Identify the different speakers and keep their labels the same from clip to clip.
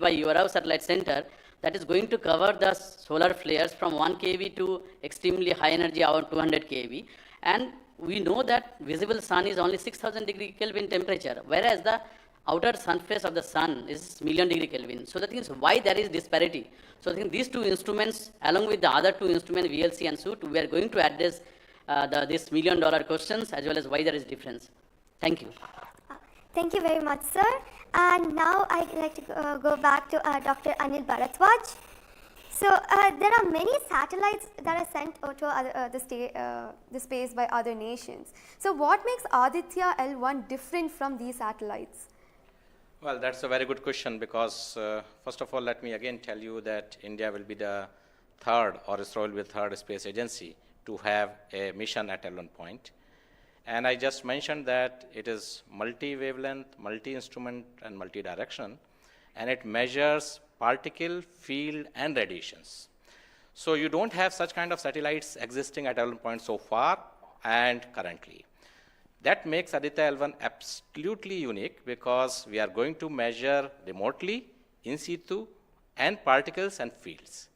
Speaker 1: by Urov Satellite Center that is going to cover the solar flares from 1 kV to extremely high energy, about 200 kV. And we know that visible sun is only 6,000 degree Kelvin temperature, whereas the outer surface of the sun is million degree Kelvin. So the thing is why there is disparity. So I think these two instruments, along with the other two instruments, VLC and SUIT, we are going to address this $1 million questions as well as why there is difference. Thank you.
Speaker 2: Thank you very much, sir. And now I'd like to go back to Dr. Anil Bharadwaj. So there are many satellites that are sent to the space by other nations. So what makes Aditya L1 different from these satellites?
Speaker 3: Well, that's a very good question because first of all, let me again tell you that India will be the third, or ISRO will be the third space agency to have a mission at L1 point. And I just mentioned that it is multi-wavelength, multi-instrument, and multi-direction, and it measures particle, field, and radiations. So you don't have such kind of satellites existing at L1 point so far and currently. That makes Aditya L1 absolutely unique because we are going to measure remotely, in situ, and particles and fields.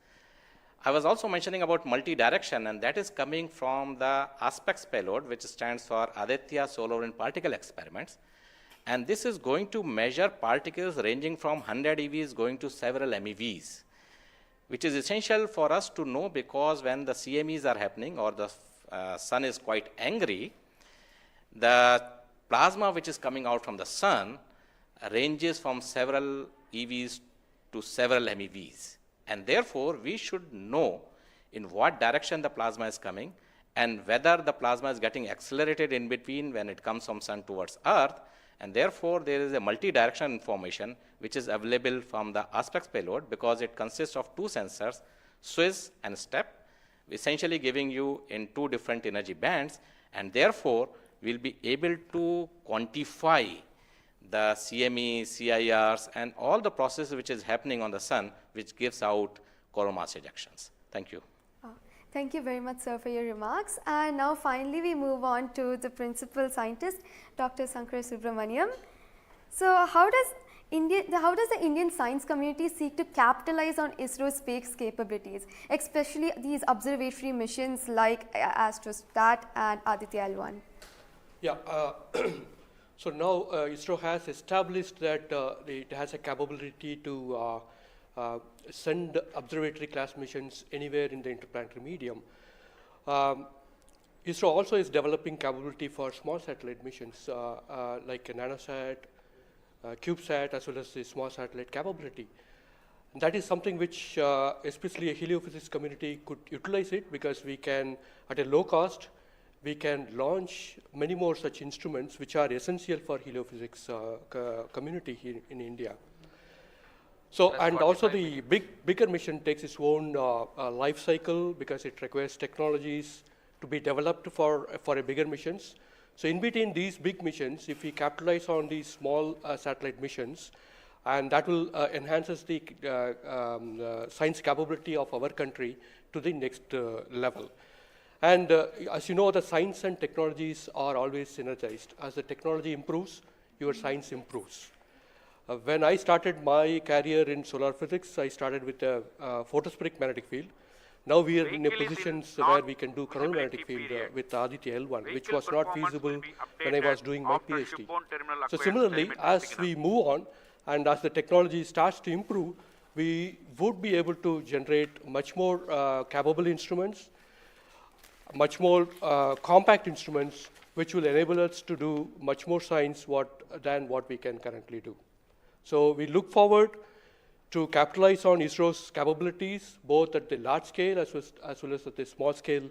Speaker 3: I was also mentioning about multi-direction, and that is coming from the ASPEX payload, which stands for Aditya Solar and Particle Experiments. And this is going to measure particles ranging from 100 EVs going to several MeVs, which is essential for us to know because when the CMEs are happening or the sun is quite angry, the plasma which is coming out from the sun ranges from several EVs to several MeVs. And therefore, we should know in what direction the plasma is coming and whether the plasma is getting accelerated in between when it comes from sun towards earth. And therefore, there is a multi-direction information which is available from the ASPEX payload because it consists of two sensors, SWIS and STEP, essentially giving you in two different energy bands. And therefore, we'll be able to quantify the CME, CIRs, and all the processes which is happening on the sun, which gives out coronal mass ejections. Thank you.
Speaker 2: Thank you very much, sir, for your remarks. And now finally, we move on to the principal scientist, Dr. Sankar Subramaniam. So how does the Indian science community seek to capitalize on ISRO's space capabilities, especially these observatory missions like Astrostat and Aditya L1?
Speaker 4: Yeah. So now ISRO has established that it has a capability to send observatory class missions anywhere in the interplanetary medium. ISRO also is developing capability for small satellite missions like a nanosat, CubeSat, as well as the small satellite capability. And that is something which especially a heliophysics community could utilize it because we can, at a low cost, we can launch many more such instruments which are essential for heliophysics community here in India. So, and also the bigger mission takes its own life cycle because it requires technologies to be developed for a bigger missions. So in between these big missions, if we capitalize on these small satellite missions, and that will enhances the science capability of our country to the next level. And as you know, the science and technologies are always synergized. As the technology improves, your science improves. When I started my career in solar physics, I started with a photospheric magnetic field. Now we are in a position where we can do coronal magnetic field with Aditya L1, which was not feasible when I was doing my PhD. So similarly, as we move on and as the technology starts to improve, we would be able to generate much more capable instruments, much more compact instruments, which will enable us to do much more science than what we can currently do. So we look forward to capitalize on ISRO's capabilities, both at the large scale as well as at the small scale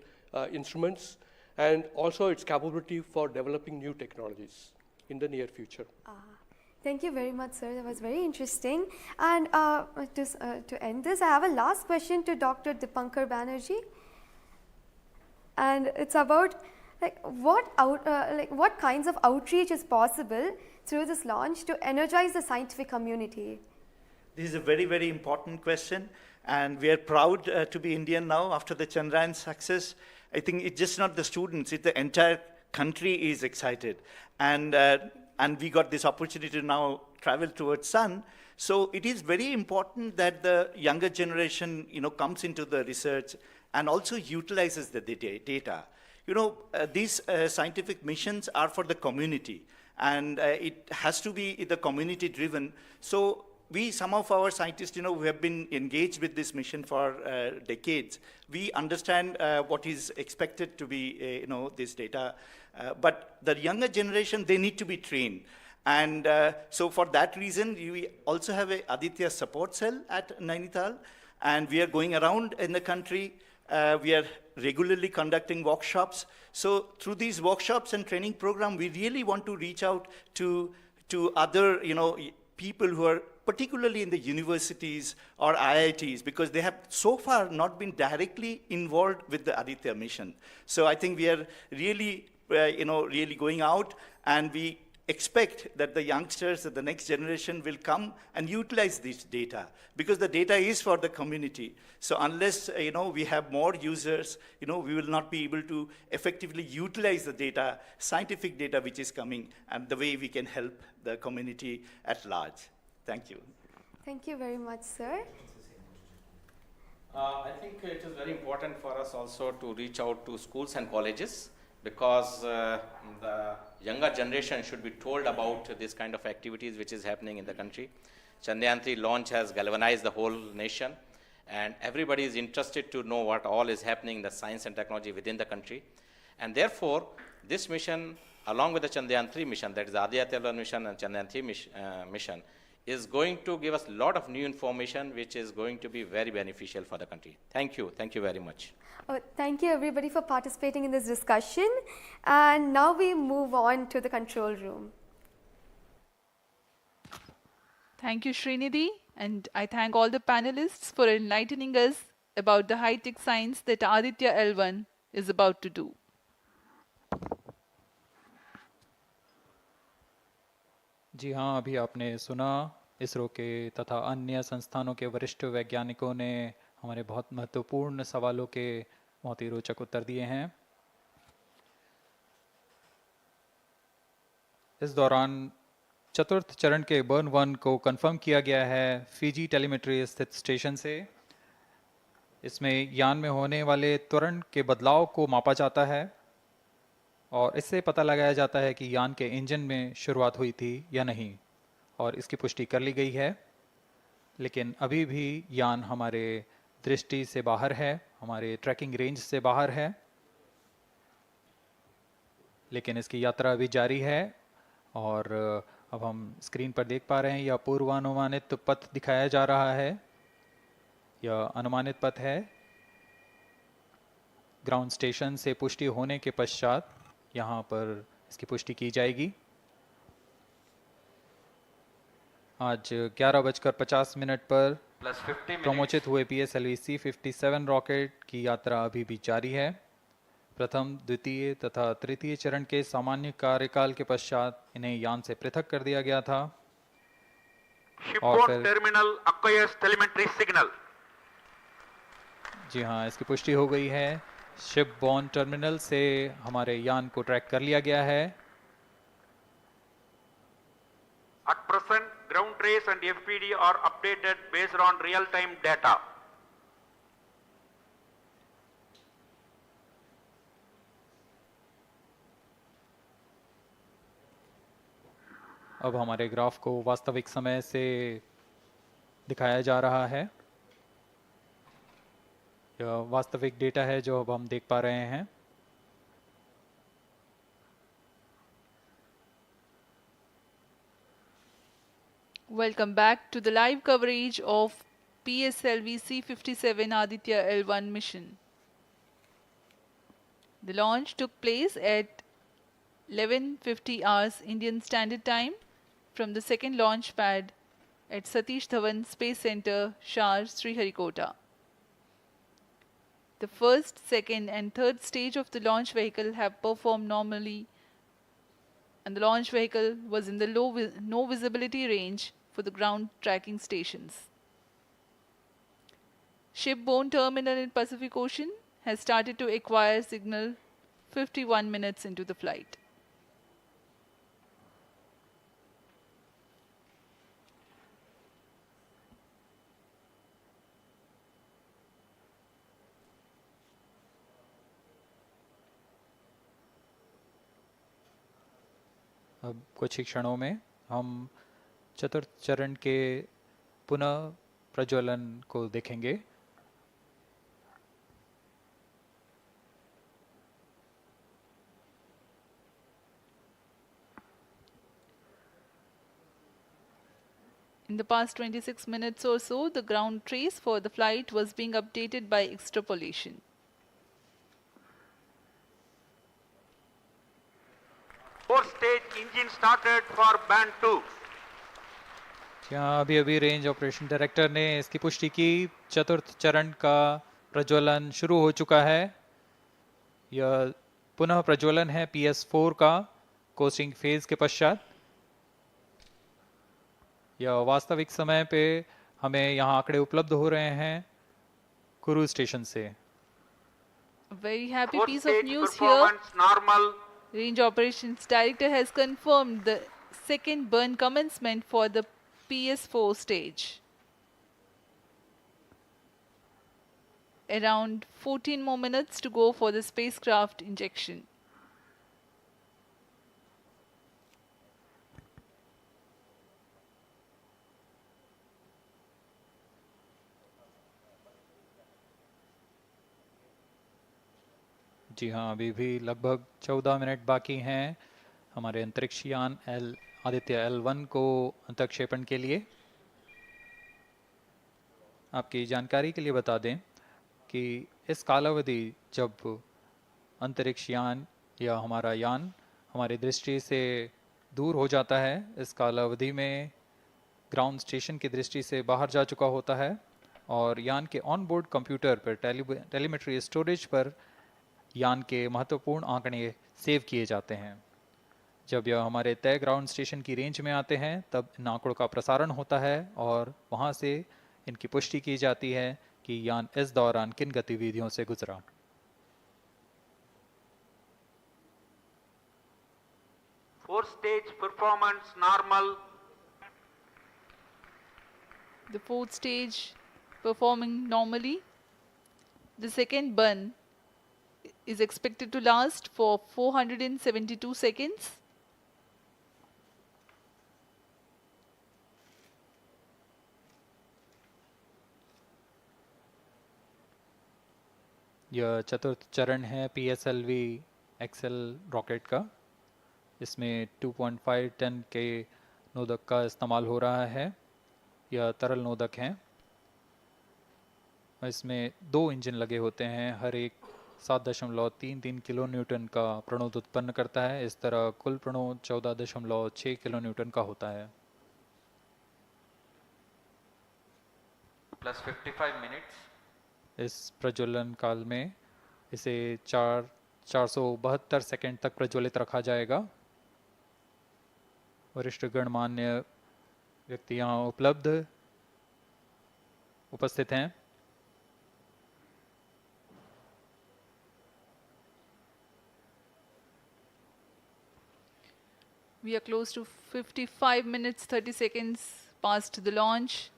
Speaker 4: instruments, and also its capability for developing new technologies in the near future.
Speaker 2: Thank you very much, sir. That was very interesting. And to end this, I have a last question to Dr. Dipankar Banerjee. And it's about what kinds of outreach is possible through this launch to energize the scientific community?
Speaker 5: This is a very, very important question, and we are proud to be Indian now after the Chandrayaan success. I think it's just not the students, it's the entire country is excited. And we got this opportunity to now travel towards sun. So it is very important that the younger generation, comes into the research and also utilizes the data. These scientific missions are for the community, and it has to be the community driven. So some of our scientists, who have been engaged with this mission for decades, we understand what is expected to be, this data. But the younger generation, they need to be trained. And so for that reason, we also have a Aditya support cell at Nainital, and we are going around in the country. We are regularly conducting workshops. So through these workshops and training program, we really want to reach out to other, people who are particularly in the universities or IITs, because they have so far not been directly involved with the Aditya mission. So I think we are really, really going out, and we expect that the youngsters, that the next generation will come and utilize this data, because the data is for the community. So unless, we have more users, we will not be able to effectively utilize the data, scientific data which is coming, and the way we can help the community at large. Thank you.
Speaker 2: Thank you very much, sir.
Speaker 3: I think it is very important for us also to reach out to schools and colleges, because the younger generation should be told about this kind of activities which is happening in the country. Chandrayaan-3 launch has galvanized the whole nation, and everybody is interested to know what all is happening in the science and technology within the country. And therefore, this mission, along with the Chandrayaan-3 mission, that is the Aditya L1 mission and Chandrayaan-3 mission, is going to give us a lot of new information which is going to be very beneficial for the country. Thank you. Thank you very much.
Speaker 2: Thank you everybody for participating in this discussion. And now we move on to the control room.
Speaker 6: Thank you, Srinidhi, and I thank all the panelists for enlightening us about the high-tech science that Aditya L1 is about to do.
Speaker 7: जी हाँ, अभी आपने सुना इसरो के तथा अन्य संस्थानों के वरिष्ठ वैज्ञानिकों ने हमारे बहुत महत्वपूर्ण सवालों के बहुत ही रोचक उत्तर दिए हैं। इस दौरान चतुर्थ चरण के बर्न 1 को कंफर्म किया गया है फिजी टेलीमेट्री स्थित स्टेशन से। इसमें यान में होने वाले त्वरण के बदलाव को मापा जाता है और इससे पता लगाया जाता है कि यान के इंजन में शुरुआत हुई थी या नहीं, और इसकी पुष्टि कर ली गई है। लेकिन अभी भी यान हमारे दृष्टि से बाहर है, हमारे ट्रैकिंग रेंज से बाहर है, लेकिन इसकी यात्रा अभी जारी है। और अब हम स्क्रीन पर देख पा रहे हैं यह पूर्वानुमानित पथ दिखाया जा रहा है। यह अनुमानित पथ है। ग्राउंड स्टेशन से पुष्टि होने के पश्चात यहाँ पर इसकी पुष्टि की जाएगी। आज 11:50 पर प्रमोचित हुए PSLV C-57 रॉकेट की यात्रा अभी भी जारी है। प्रथम, द्वितीय तथा तृतीय चरण के सामान्य कार्यकाल के पश्चात इन्हें यान से पृथक कर दिया गया था। और फिर
Speaker 8: टर्मिनल acquires telemetry signal.
Speaker 7: जी हाँ, इसकी पुष्टि हो गई है। शिपबॉर्न टर्मिनल से हमारे यान को ट्रैक कर लिया गया है।
Speaker 8: At present, ground trace and FPD are updated based on real-time data.
Speaker 7: अब हमारे ग्राफ को वास्तविक समय से दिखाया जा रहा है। यह वास्तविक डेटा है जो अब हम देख पा रहे हैं।
Speaker 6: Welcome back to the live coverage of PSLV C-57 Aditya L1 mission. The launch took place at 11:50 hours Indian Standard Time from the second launch pad at Satish Dhawan Space Center, Shar, Sriharikota. The first, second and third stage of the launch vehicle have performed normally, and the launch vehicle was in the no visibility range for the ground tracking stations. Shipborne terminal in Pacific Ocean has started to acquire signal 51 minutes into the flight.
Speaker 7: अब कुछ ही क्षणों में हम चतुर्थ चरण के पुनः प्रज्वलन को देखेंगे।
Speaker 6: In the past 26 minutes or so, the ground trace for the flight was being updated by extrapolation.
Speaker 8: Fourth stage engine started for band 2.
Speaker 7: यहाँ अभी अभी रेंज ऑपरेशन डायरेक्टर ने इसकी पुष्टि की, चतुर्थ चरण का प्रज्वलन शुरू हो चुका है। यह पुनः प्रज्वलन है PS4 का कोस्टिंग फेज के पश्चात। यह वास्तविक समय पे हमें यहाँ आंकड़े उपलब्ध हो रहे हैं कुरू स्टेशन से।
Speaker 6: A very happy
Speaker 8: Fourth
Speaker 6: piece of
Speaker 8: stage
Speaker 6: news here.
Speaker 8: performance normal.
Speaker 6: Range Operations Director has confirmed the second burn commencement for the PS4 stage. Around 14 more minutes to go for the spacecraft injection.
Speaker 7: जी हाँ, अभी भी लगभग 14 minute बाकी हैं हमारे अंतरिक्ष यान Aditya L1 को अंतक्षेपण के लिए। आपकी जानकारी के लिए बता दें कि इस कालावधि जब अंतरिक्ष यान या हमारा यान हमारी दृष्टि से दूर हो जाता है, इस कालावधि में ग्राउंड स्टेशन की दृष्टि से बाहर जा चुका होता है और यान के ऑन बोर्ड कंप्यूटर पर टेलीमेट्री स्टोरेज पर यान के महत्वपूर्ण आंकड़े सेव किए जाते हैं। जब यह हमारे तय ग्राउंड स्टेशन की रेंज में आते हैं तब इन आंकड़ों का प्रसारण होता है और वहां से इनकी पुष्टि की जाती है कि यान इस दौरान किन गतिविधियों से गुजरा।
Speaker 8: Fourth stage performance normal.
Speaker 6: The fourth stage performing normally. The second burn is expected to last for 472 seconds.
Speaker 7: यह चतुर्थ चरण है PSLV XL रॉकेट का। इसमें 2.5 टन के नोदक का इस्तेमाल हो रहा है। यह तरल नोदक हैं। इसमें 2 इंजन लगे होते हैं, हर एक 7.33 किलो न्यूटन का प्रणोद उत्पन्न करता है। इस तरह कुल प्रणोद 14.6 किलो न्यूटन का होता है।
Speaker 9: Plus 55 minutes.
Speaker 7: इस प्रज्वलन काल में इसे 472 सेकंड तक प्रज्वलित रखा जाएगा। वरिष्ठ गणमान्य व्यक्ति यहाँ उपस्थित हैं।
Speaker 6: We are close to 55 minutes 30 seconds past the launch.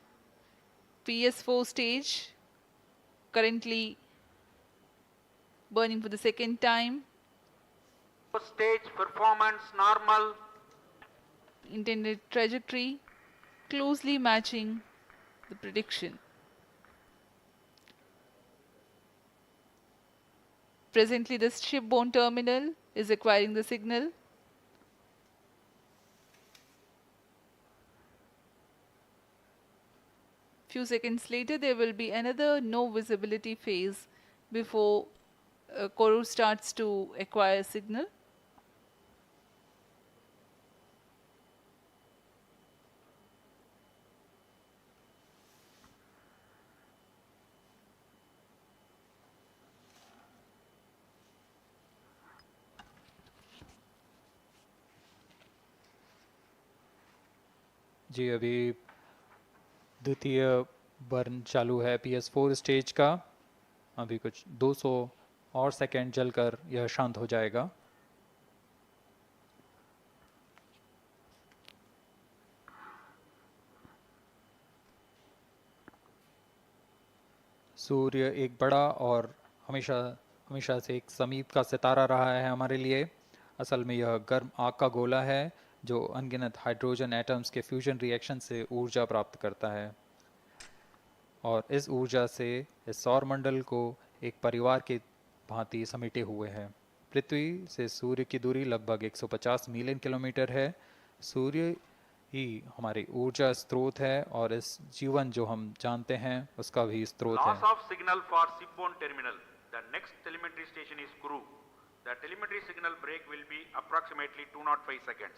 Speaker 6: PS4 stage currently burning for the second time.
Speaker 8: Fourth stage performance normal.
Speaker 6: Intended trajectory closely matching the prediction. Presently, the shipborne terminal is acquiring the signal. Few seconds later, there will be another no visibility phase before Koru starts to acquire signal.
Speaker 7: जी अभी द्वितीय burn चालू है PS4 stage का। अभी कुछ 200 और second जलकर यह शांत हो जाएगा। सूर्य एक बड़ा और हमेशा से एक समीप का सितारा रहा है हमारे लिए। असल में यह गर्म आग का गोला है जो अनगिनत हाइड्रोजन एटम्स के फ्यूजन रिएक्शन से ऊर्जा प्राप्त करता है और इस ऊर्जा से इस सौर मंडल को एक परिवार की भांति समेटे हुए है। पृथ्वी से सूर्य की दूरी लगभग 150 मिलियन किलोमीटर है। सूर्य ही हमारी ऊर्जा स्रोत है और इस जीवन जो हम जानते हैं उसका भी स्रोत है।
Speaker 8: Loss of signal for shipborne terminal. The next telemetry station is Kuru. The telemetry signal break will be approximately 205 seconds.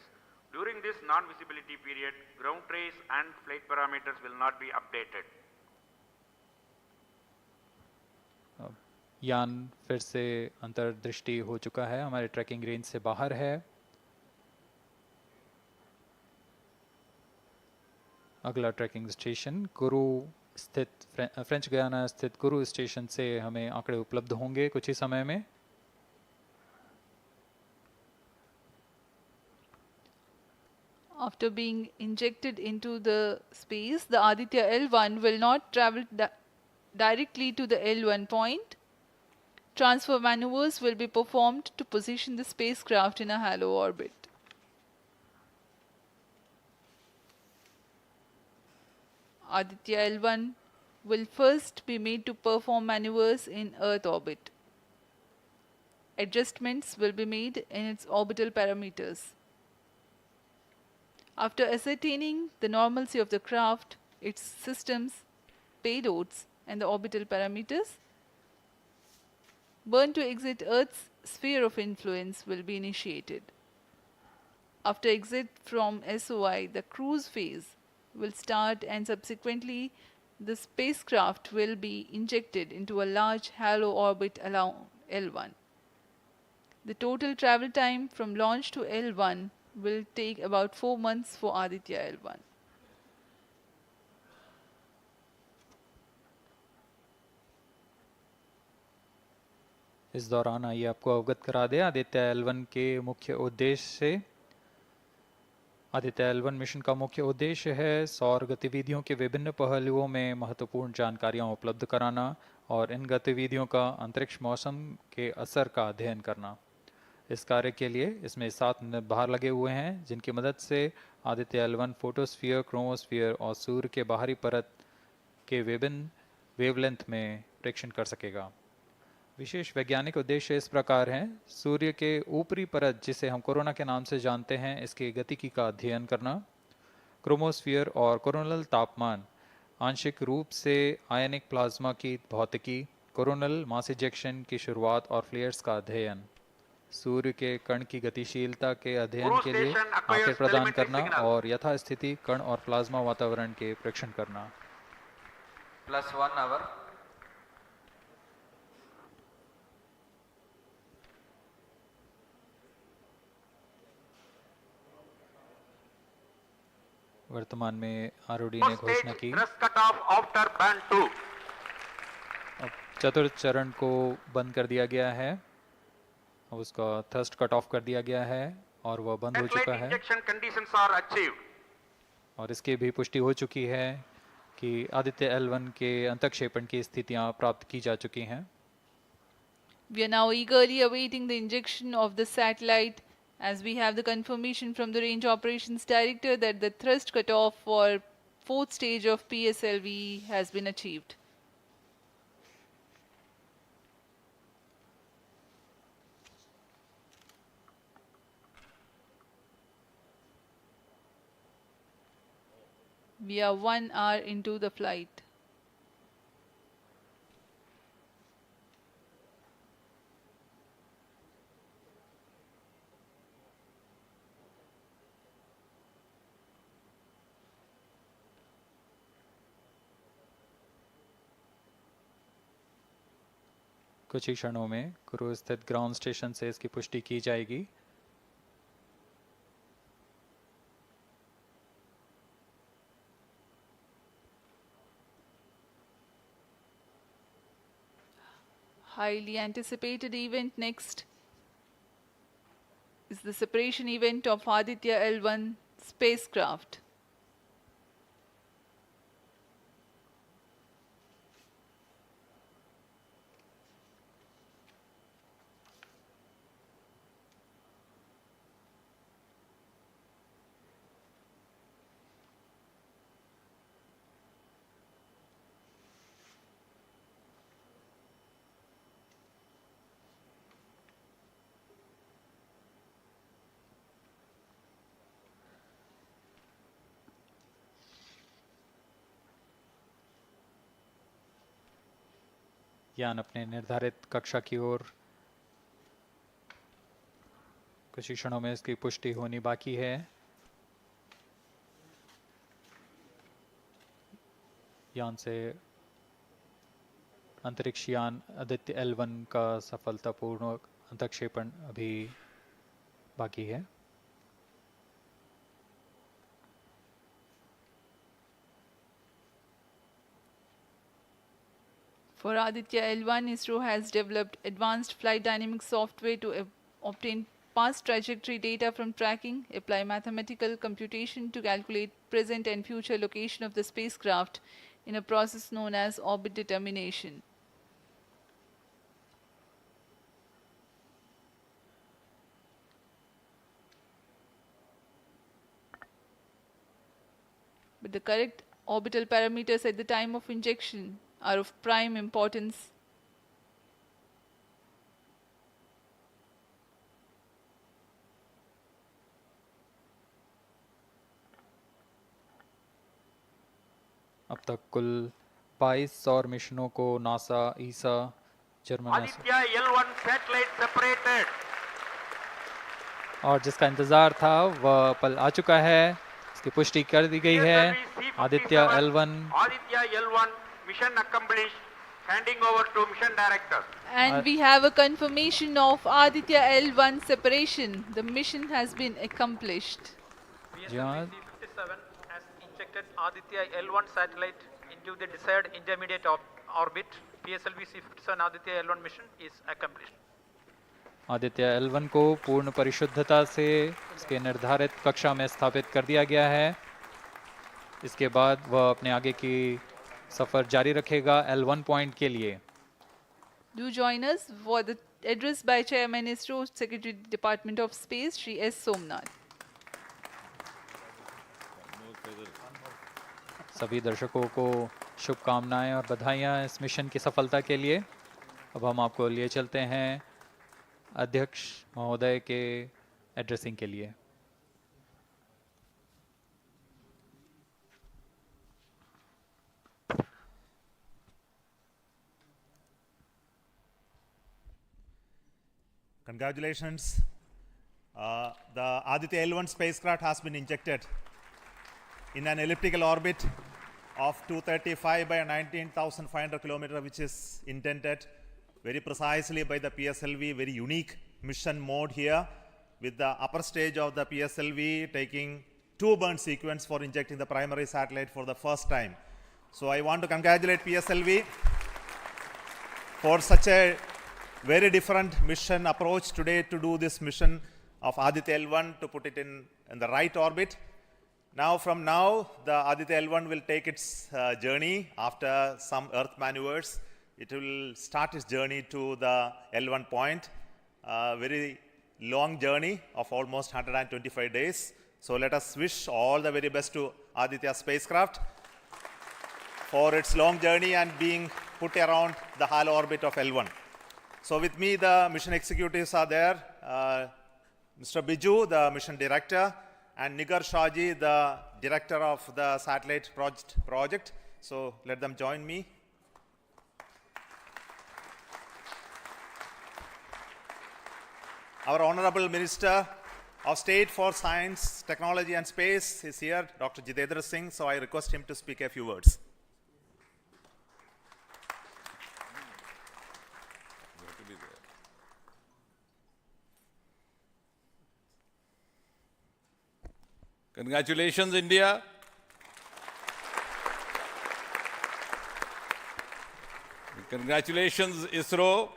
Speaker 8: During this non-visibility period, ground trace and flight parameters will not be updated.
Speaker 7: यान फिर से अंतर्दृष्टि हो चुका है, हमारे trekking range से बाहर है। अगला ट्रैकिंग स्टेशन कुरु स्थित फ्रेंच गयाना स्थित कुरु स्टेशन से हमें आंकड़े उपलब्ध होंगे कुछ ही समय में।
Speaker 6: After being injected into the space, the Aditya L1 will not travel directly to the L1 point. Transfer maneuvers will be performed to position the spacecraft in a halo orbit. Aditya L1 will first be made to perform maneuvers in Earth orbit. Adjustments will be made in its orbital parameters. After ascertaining the normalcy of the craft, its systems, payloads, and the orbital parameters, burn to exit Earth's sphere of influence will be initiated. After exit from SOI, the cruise phase will start and subsequently the spacecraft will be injected into a large halo orbit along L1. The total travel time from launch to L1 will take about 4 months for Aditya L1.
Speaker 7: इस दौरान आइए आपको अवगत करा दें Aditya L1 के मुख्य उद्देश्य से। आदित्य L1 मिशन का मुख्य उद्देश्य है सौर गतिविधियों के विभिन्न पहलुओं में महत्वपूर्ण जानकारियां उपलब्ध कराना और इन गतिविधियों का अंतरिक्ष मौसम के असर का अध्ययन करना। इस कार्य के लिए इसमें 7 भार लगे हुए हैं जिनकी मदद से आदित्य L1 फोटोस्फीयर, क्रोमोस्फीयर और सूर्य के बाहरी परत के विभिन्न वेवलेंथ में प्रेक्षण कर सकेगा। विशेष वैज्ञानिक उद्देश्य इस प्रकार हैं: सूर्य के ऊपरी परत जिसे हम कोरोना के नाम से जानते हैं इसके गतिकी का अध्ययन करना, क्रोमोस्फीयर और कोरोनल तापमान, आंशिक रूप से आयनिक प्लाज्मा की भौतिकी, कोरोनल मास इजेक्शन की शुरुआत और फ्लेयर्स का अध्ययन, सूर्य के कण की गतिशीलता के अध्ययन के लिए आंकड़े प्रदान करना और यथास्थिति कण और प्लाज्मा वातावरण के प्रेक्षण करना।
Speaker 9: +1 hour.
Speaker 7: वर्तमान में आरओडी ने घोषणा की अब चतुर्थ चरण को बंद कर दिया गया है, अब उसका थ्रस्ट कट ऑफ कर दिया गया है और वह बंद हो चुका है और इसकी भी पुष्टि हो चुकी है कि आदित्य L1 के अंतःक्षेपण की स्थितियां प्राप्त की जा चुकी हैं।
Speaker 6: We are now eagerly awaiting the injection of the satellite as we have the confirmation from the Range Operations Director that the thrust cutoff for 4th stage of PSLV has been achieved. We are 1 hour into the flight.
Speaker 7: कुछ ही क्षणों में कुरु स्थित ground station से इसकी पुष्टि की जाएगी।
Speaker 6: Highly anticipated event next is the separation event of Aditya L1 spacecraft.
Speaker 7: यान अपने निर्धारित कक्षा की ओर कुछ ही क्षणों में इसकी पुष्टि होनी बाकी है। यान से अंतरिक्ष यान आदित्य L1 का सफलतापूर्ण अंतक्षेपण अभी बाकी है।
Speaker 6: For Aditya L1, ISRO has developed advanced flight dynamic software to obtain past trajectory data from tracking, apply mathematical computation to calculate present and future location of the spacecraft in a process known as orbit determination. But the correct orbital parameters at the time of injection are of prime importance.
Speaker 7: अब तक कुल 22 सौर मिशनों को NASA, ईसा, German
Speaker 8: Aditya L1 satellite separated.
Speaker 7: और जिसका इंतजार था वह पल आ चुका है। इसकी पुष्टि कर दी गई है। Aditya L1
Speaker 8: Aditya L1 mission accomplished. Handing over to mission director.
Speaker 6: And we have a confirmation of Aditya L1 separation. The mission has been accomplished.
Speaker 7: Yeah.
Speaker 9: PSLV-C57 has injected Aditya L1 satellite into the desired intermediate orbit. PSLV-C57 Aditya L1 mission is accomplished.
Speaker 7: Aditya L1 को पूर्ण परिशुद्धता से इसके निर्धारित कक्षा में स्थापित कर दिया गया है। इसके बाद वह अपने आगे की सफर जारी रखेगा L1 पॉइंट के लिए।
Speaker 6: Do join us for the address by Chairman ISRO, Secretary Department of Space, Shri S. Somnath.
Speaker 7: सभी दर्शकों को शुभकामनाएं और बधाइयां इस मिशन की सफलता के लिए। अब हम आपको लिए चलते हैं अध्यक्ष महोदय के एड्रेसिंग के लिए।
Speaker 10: Congratulations. The Aditya L1 spacecraft has been injected in an elliptical orbit of 235 by 19,500 kilometers, which is intended very precisely by the PSLV, very unique mission mode here, with the upper stage of the PSLV taking 2 burn sequence for injecting the primary satellite for the first time. So I want to congratulate PSLV for such a very different mission approach today to do this mission of Aditya L1 to put it in the right orbit. Now, from now, the Aditya L1 will take its journey after some Earth maneuvers. It will start its journey to the L1 point, very long journey of almost 125 days. So let us wish all the very best to Aditya spacecraft for its long journey and being put around the halo orbit of L1. So with me, the mission executives are there. Mr. Biju, the mission director, and Nigar Shahji, the director of the satellite project. So let them join me. Our Honorable Minister of State for Science, Technology and Space is here, Dr. Jitendra Singh. So I request him to speak a few words.
Speaker 11: Congratulations, India. Congratulations, ISRO.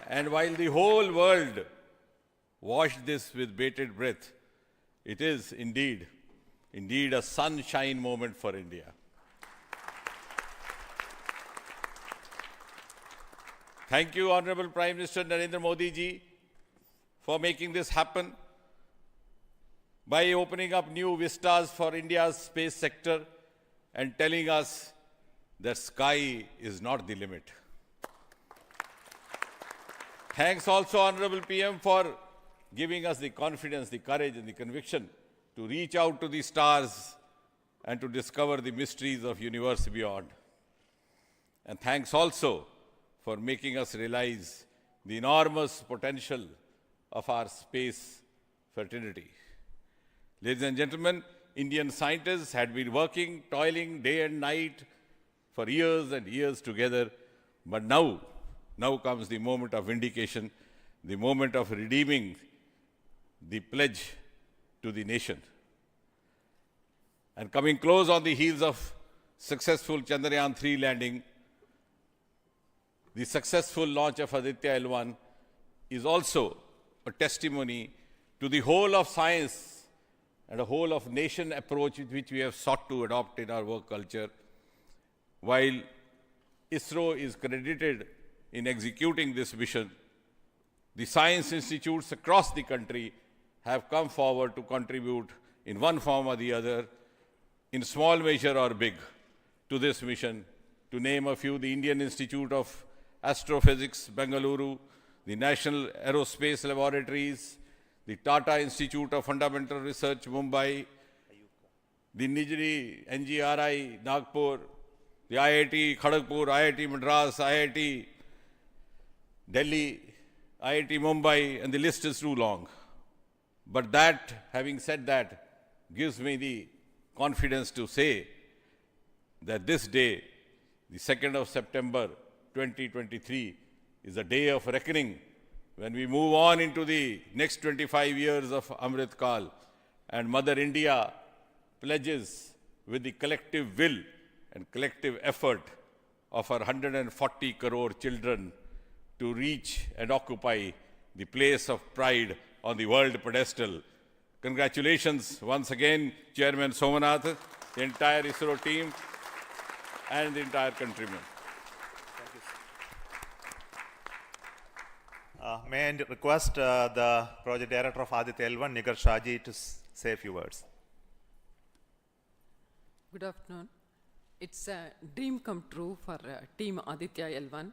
Speaker 11: And while the whole world watched this with bated breath, it is indeed a sunshine moment for India. Thank you, Honorable Prime Minister Narendra Modi ji, for making this happen by opening up new vistas for India's space sector and telling us that sky is not the limit. Thanks also, Honorable PM, for giving us the confidence, the courage and the conviction to reach out to the stars and to discover the mysteries of universe beyond. And thanks also for making us realize the enormous potential of our space fraternity. Ladies and gentlemen, Indian scientists had been working, toiling day and night for years and years together, but now comes the moment of vindication, the moment of redeeming the pledge to the nation. And coming close on the heels of successful Chandrayaan-3 landing, the successful launch of Aditya L1 is also a testimony to the whole of science and a whole of nation approach which we have sought to adopt in our work culture. While ISRO is credited in executing this mission, the science institutes across the country have come forward to contribute in one form or the other, in small measure or big, to this mission. To name a few, the Indian Institute of Astrophysics, Bengaluru, the National Aerospace Laboratories, the Tata Institute of Fundamental Research, Mumbai, the NGRI, Nagpur, the IIT Kharagpur, IIT Madras, IIT Delhi, IIT Mumbai, and the list is too long. But that, having said that, gives me the confidence to say that this day, the 2nd of September 2023, is a day of reckoning when we move on into the next 25 years of Amrit Kal, and Mother India pledges with the collective will and collective effort of our 140 crore children to reach and occupy the place of pride on the world pedestal. Congratulations once again, Chairman Somanath, the entire ISRO team, and the entire countrymen.
Speaker 10: May I request the project director of Aditya L1, Nigar Shaji, to say a few words.
Speaker 12: Good afternoon. It's a dream come true for team Aditya L1,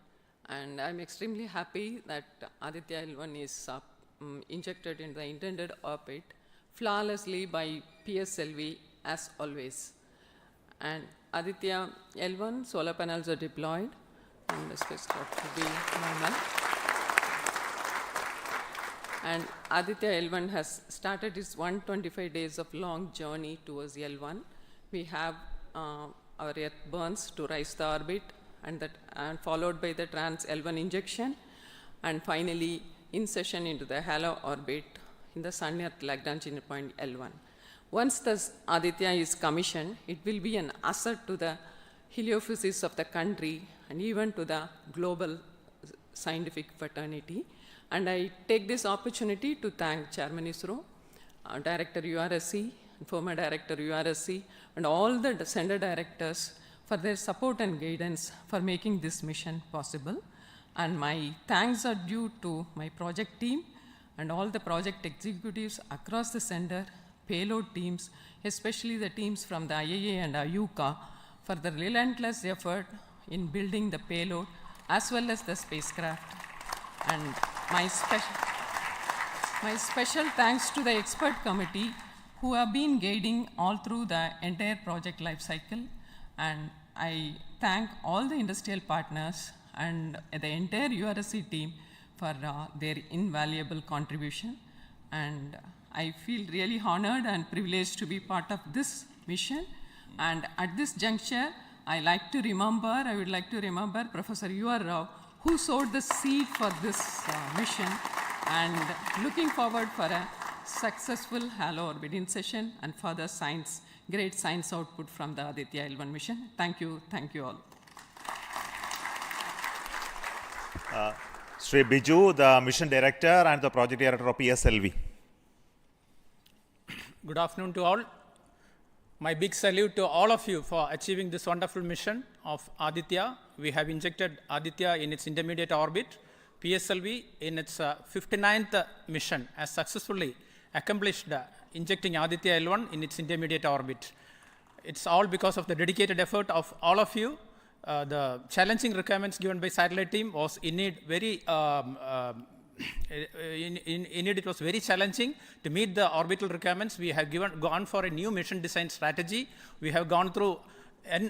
Speaker 12: and I'm extremely happy that Aditya L1 is injected in the intended orbit flawlessly by PSLV as always. And Aditya L1 solar panels are deployed, and the spacecraft will be normal. And Aditya L1 has started its 125 days of long journey towards L1. We have our Earth burns to rise the orbit, and followed by the trans L1 injection, and finally insertion into the halo orbit in the Sun-Earth Lagrange point L1. Once the Aditya is commissioned, it will be an asset to the heliophysics of the country and even to the global scientific fraternity. And I take this opportunity to thank Chairman ISRO, Director URSC, former Director URSC, and all the center directors for their support and guidance for making this mission possible. And my thanks are due to my project team and all the project executives across the center, payload teams, especially the teams from the IAA and IUCA, for the relentless effort in building the payload as well as the spacecraft. And my special thanks to the expert committee who have been guiding all through the entire project life cycle. And I thank all the industrial partners and the entire URSC team for their invaluable contribution. And I feel really honored and privileged to be part of this mission. And at this juncture, I would like to remember Professor U.R. Rao, who sowed the seed for this mission, and looking forward for a successful halo orbit insertion and further great science output from the Aditya L1 mission. Thank you all.
Speaker 10: Sri Biju, the mission director and the project director of PSLV.
Speaker 13: Good afternoon to all. My big salute to all of you for achieving this wonderful mission of Aditya. We have injected Aditya in its intermediate orbit. PSLV in its 59th mission has successfully accomplished injecting Aditya L1 in its intermediate orbit. It's all because of the dedicated effort of all of you. The challenging requirements given by satellite team was indeed very indeed it was very challenging to meet the orbital requirements. We have gone for a new mission design strategy. We have gone through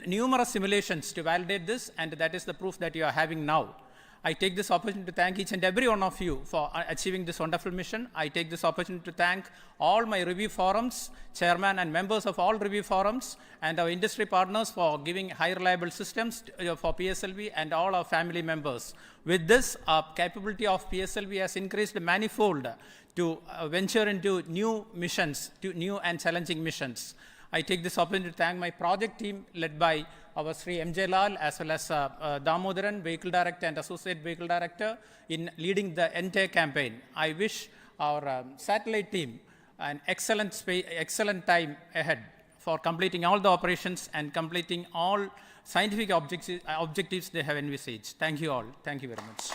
Speaker 13: numerous simulations to validate this, and that is the proof that you are having now. I take this opportunity to thank each and every one of you for achieving this wonderful mission. I take this opportunity to thank all my review forums, chairman and members of all review forums, and our industry partners for giving high reliable systems for PSLV, and all our family members. With this, our capability of PSLV has increased manifold to venture into new missions, to new and challenging missions. I take this opportunity to thank my project team led by our Sri M.J. Lal, as well as Damodaran, Vehicle Director and Associate Vehicle Director, in leading the entire campaign. I wish our satellite team an excellent time ahead for completing all the operations and completing all scientific objectives they have envisaged. Thank you all. Thank you very much.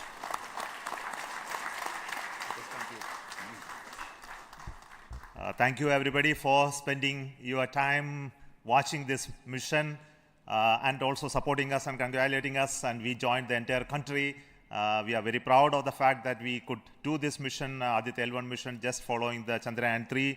Speaker 10: Thank you everybody for spending your time watching this mission and also supporting us and congratulating us, and we joined the entire country. We are very proud of the fact that we could do this mission, Aditya L1 mission, just following the Chandrayaan-3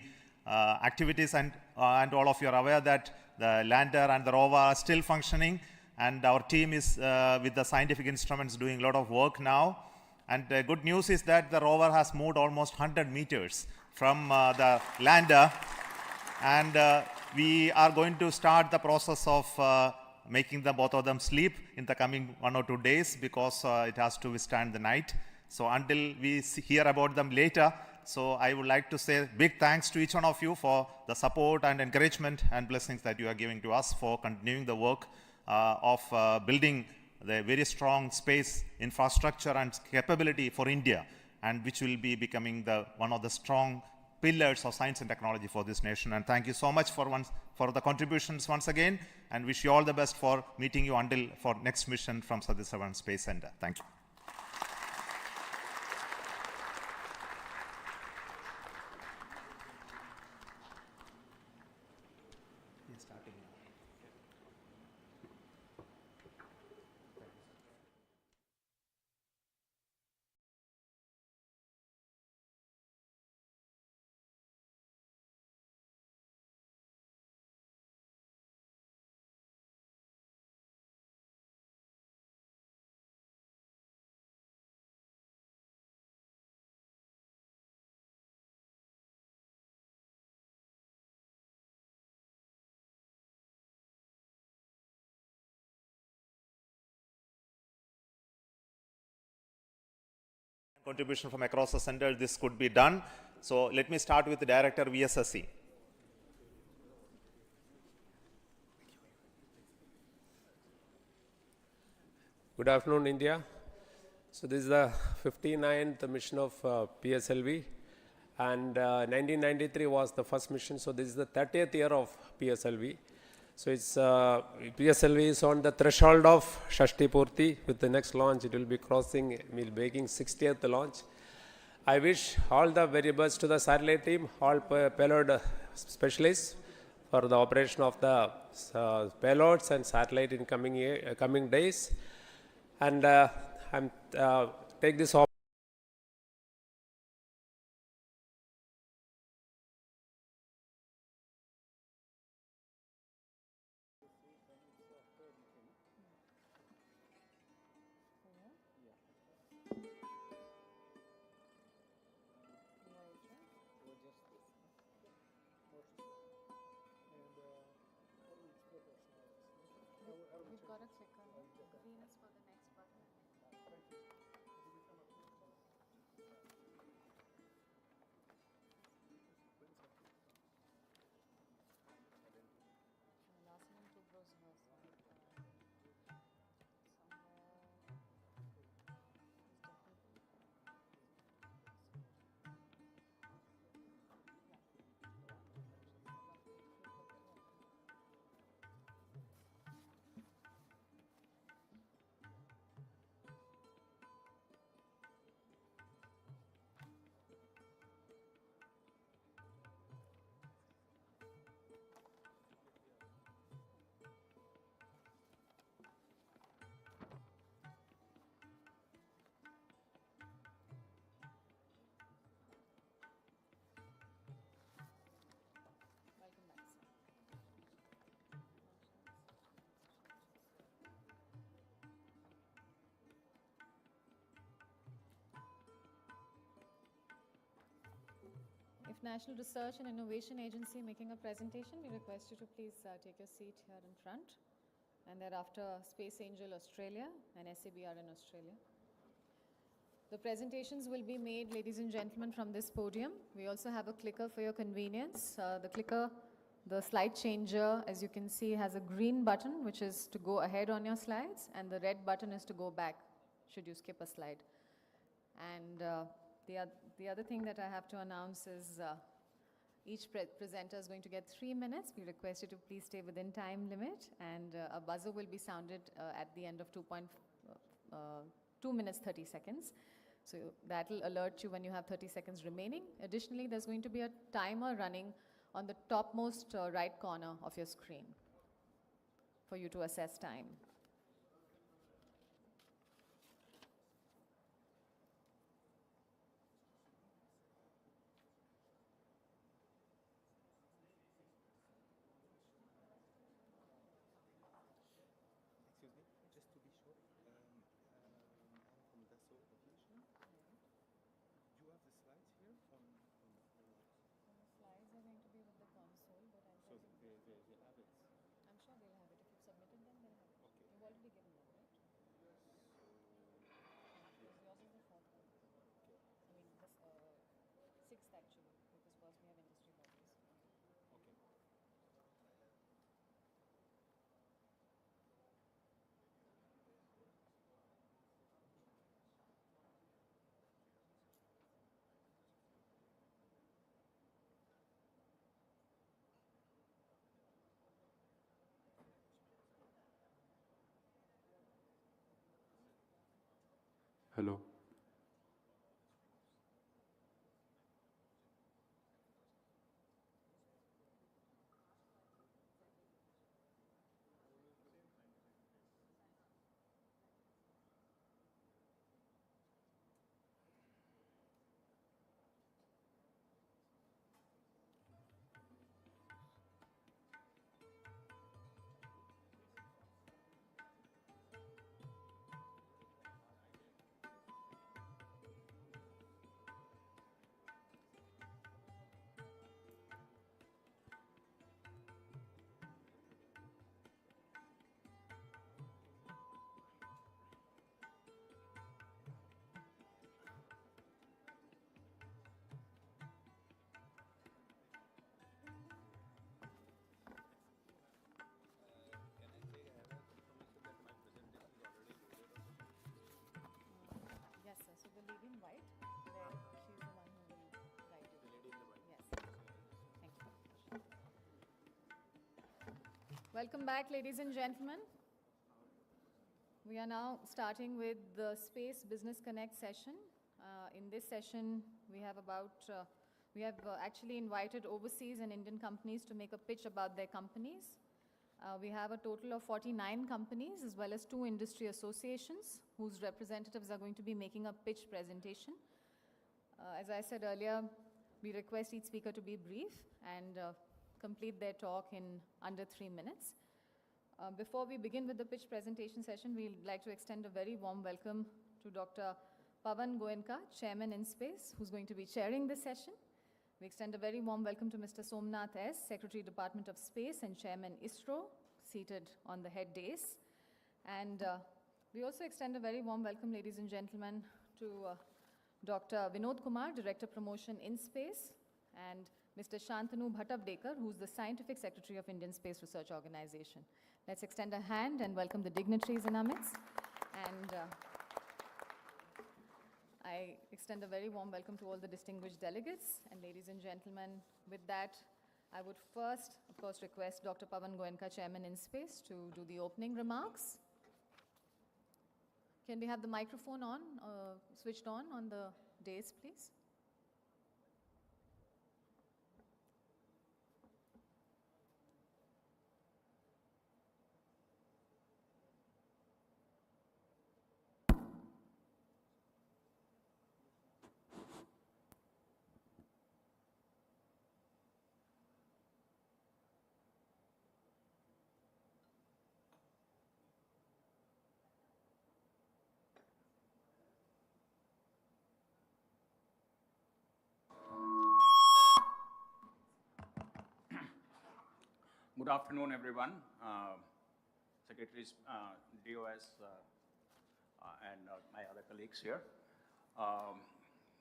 Speaker 10: activities, and all of you are aware that the lander and the rover are still functioning, and our team is with the scientific instruments doing a lot of work now. And the good news is that the rover has moved almost 100 meters from the lander, and we are going to start the process of making both of them sleep in the coming 1 or 2 days, because it has to withstand the night. So until we hear about them later, so I would like to say big thanks to each one of you for the support and encouragement and blessings that you are giving to us for continuing the work of building the very strong space infrastructure and capability for India, and which will be becoming one of the strong pillars of science and technology for this nation. And thank you so much for the contributions once again, and wish you all the best for meeting you for next mission from Satish Dhawan Space Center. Thank you. Contribution from across the center, this could be done. So let me start with the Director VSSC.
Speaker 14: Good afternoon, India. So this is the 59th mission of PSLV, and 1993 was the first mission. So this is the 30th year of PSLV. So it's PSLV is on the threshold of Shashti Purti. With the next launch, it will be making 60th launch. I wish all the very best to the satellite team, all payload specialists for the operation of the payloads and satellite in coming days. And I'm take this opportunity.
Speaker 15: If National Research and Innovation Agency making a presentation, we request you to please take your seat here in front. And thereafter, Space Angel Australia and SABR in Australia. The presentations will be made, ladies and gentlemen, from this podium. We also have a clicker for your convenience. The clicker, the slide changer, as you can see, has a green button, which is to go ahead on your slides, and the red button is to go back, should you skip a slide. And the other thing that I have to announce is each presenter is going to get 3 minutes. We request you to please stay within time limit, and a buzzer will be sounded at the end of 2 minutes 30 seconds. So that will alert you when you have 30 seconds remaining. Additionally, there's going to be a timer running on the topmost right corner of your screen for you to assess time.
Speaker 16: Excuse me, just to be sure, I'm from the occultation. Do you have the slides here on
Speaker 15: The slides are going to be with the console, but I'll
Speaker 16: so they have it.
Speaker 15: I'm sure they'll have it. If you've submitted them, they'll have it.
Speaker 16: Okay.
Speaker 15: You've already given them, right? Because yours is the fourth one.
Speaker 16: Okay.
Speaker 15: I mean, this sixth actually, because first we have industry bodies.
Speaker 16: Okay.
Speaker 17: Hello.
Speaker 15: Yes, sir. So the lady in white, there, she's the one who will guide you.
Speaker 16: The lady in the white.
Speaker 15: Yes. Thank you. Welcome back, ladies and gentlemen. We are now starting with the Space Business Connect session. In this session, we have actually invited overseas and Indian companies to make a pitch about their companies. We have a total of 49 companies as well as 2 industry associations whose representatives are going to be making a pitch presentation. As I said earlier, we request each speaker to be brief and complete their talk in under 3 minutes. Before we begin with the pitch presentation session, we'd like to extend a very warm welcome to Dr. Pavan Goenka, Chairman InSpace, who's going to be chairing this session. We extend a very warm welcome to Mr. Somnath S., Secretary, Department of Space and Chairman ISRO, seated on the head dais. And we also extend a very warm welcome, ladies and gentlemen, to Dr. Vinod Kumar, Director Promotion in Space, and Mr. Shantanu Bhattabdekar, who's the Scientific Secretary of Indian Space Research Organization. Let's extend a hand and welcome the dignitaries in our midst. And I extend a very warm welcome to all the distinguished delegates. And ladies and gentlemen, with that, I would first, of course, request Dr. Pavan Goenka, Chairman InSpace, to do the opening remarks. Can we have the microphone on, switched on the dais, please?
Speaker 17: Good afternoon, everyone. Secretaries, DOS, and my other colleagues here.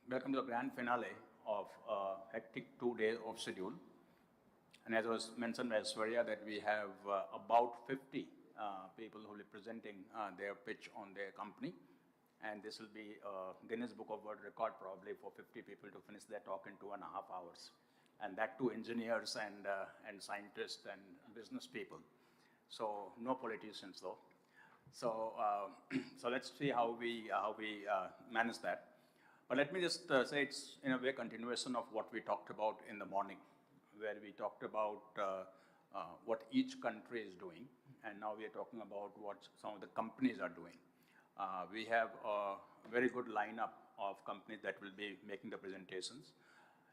Speaker 17: Welcome to the grand finale of a hectic 2 days of schedule. And as was mentioned by Swarya, that we have about 50 people who will be presenting their pitch on their company. And this will be a Guinness Book of World Record probably for 50 people to finish their talk in 2.5 hours. And that to engineers and scientists and business people. So no politicians though. So, so let's see how we manage that. But let me just say it's in a way continuation of what we talked about in the morning, where we talked about what each country is doing, and now we are talking about what some of the companies are doing. We have a very good lineup of companies that will be making the presentations.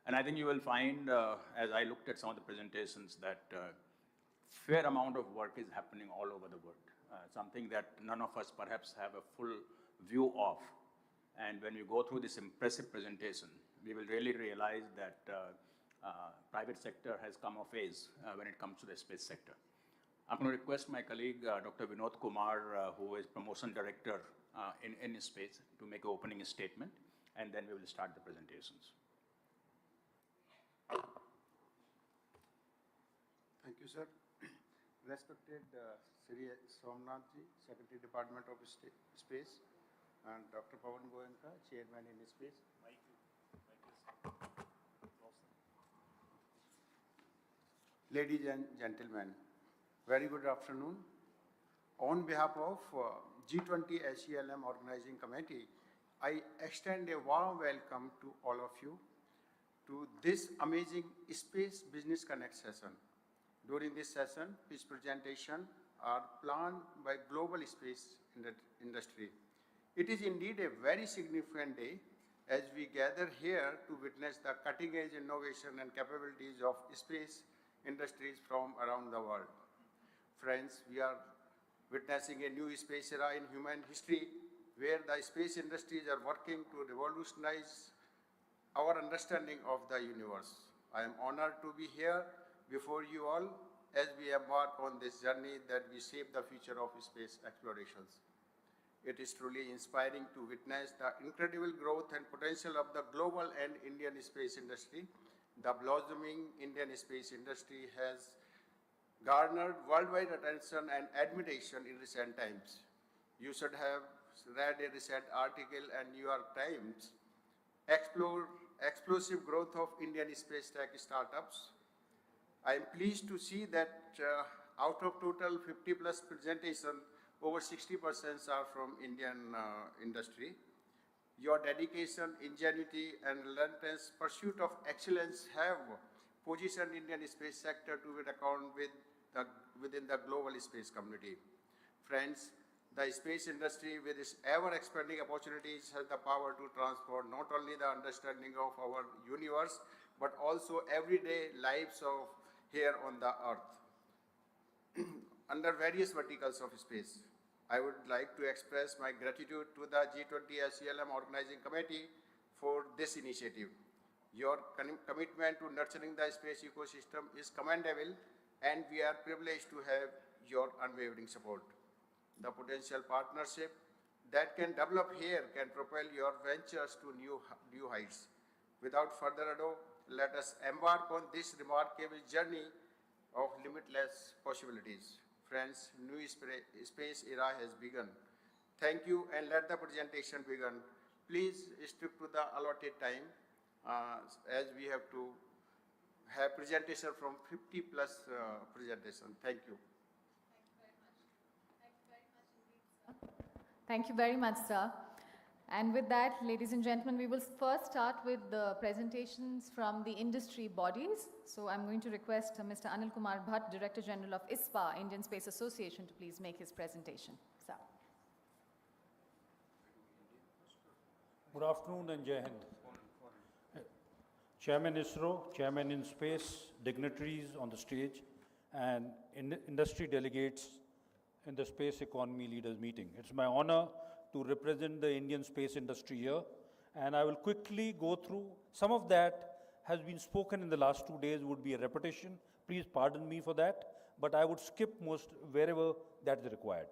Speaker 17: And I think you will find, as I looked at some of the presentations, that fair amount of work is happening all over the world, something that none of us perhaps have a full view of. And when we go through this impressive presentation, we will really realize that private sector has come of age when it comes to the space sector. I'm going to request my colleague, Dr. Vinod Kumar, who is Promotion Director in space, to make an opening statement, and then we will start the presentations.
Speaker 18: Thank you, sir. Respected Sri Somnathji, Secretary Department of Space, and Dr. Pawan Goenka, Chairman in Space. Ladies and gentlemen, very good afternoon. On behalf of G20 SELM Organizing Committee, I extend a warm welcome to all of you to this amazing Space Business Connect session. During this session, this presentation are planned by global space industry. It is indeed a very significant day as we gather here to witness the cutting-edge innovation and capabilities of space industries from around the world. Friends, we are witnessing a new space era in human history where the space industries are working to revolutionize our understanding of the universe. I am honored to be here before you all as we embark on this journey that we shape the future of space explorations. It is truly inspiring to witness the incredible growth and potential of the global and Indian space industry. The blossoming Indian space industry has garnered worldwide attention and admiration in recent times. You should have read a recent article in New York Times, Explosive Growth of Indian Space Tech Startups. I am pleased to see that out of total 50 plus presentation, over 60% are from Indian industry. Your dedication, ingenuity, and relentless pursuit of excellence have positioned Indian space sector to account within the global space community. Friends, the space industry with its ever-expanding opportunities has the power to transform not only the understanding of our universe, but also everyday lives of here on the Earth. Under various verticals of space, I would like to express my gratitude to the G20 SELM Organizing Committee for this initiative. Your commitment to nurturing the space ecosystem is commendable, and we are privileged to have your unwavering support. The potential partnership that can develop here can propel your ventures to new heights. Without further ado, let us embark on this remarkable journey of limitless possibilities. Friends, new space era has begun. Thank you, and let the presentation begin. Please stick to the allotted time as we have to have presentation from 50 plus presentation. Thank you.
Speaker 15: Thank you very much, sir. And with that, ladies and gentlemen, we will first start with the presentations from the industry bodies. So I'm going to request Mr. Anil Kumar Bhatt, Director General of ISPA, Indian Space Association, to please make his presentation. Sir.
Speaker 19: Good afternoon and Jai Hind. Chairman ISRO, Chairman in Space, dignitaries on the stage, and industry delegates in the Space Economy Leaders Meeting. It's my honor to represent the Indian space industry here, and I will quickly go through some of that has been spoken in the last 2 days, would be a repetition. Please pardon me for that. but I would skip most wherever that is required.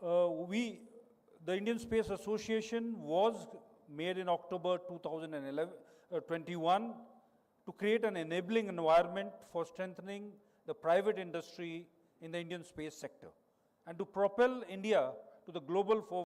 Speaker 19: The Indian Space Association was made in October 2021 to create an enabling environment for strengthening the private industry in the Indian space sector and to propel India to the global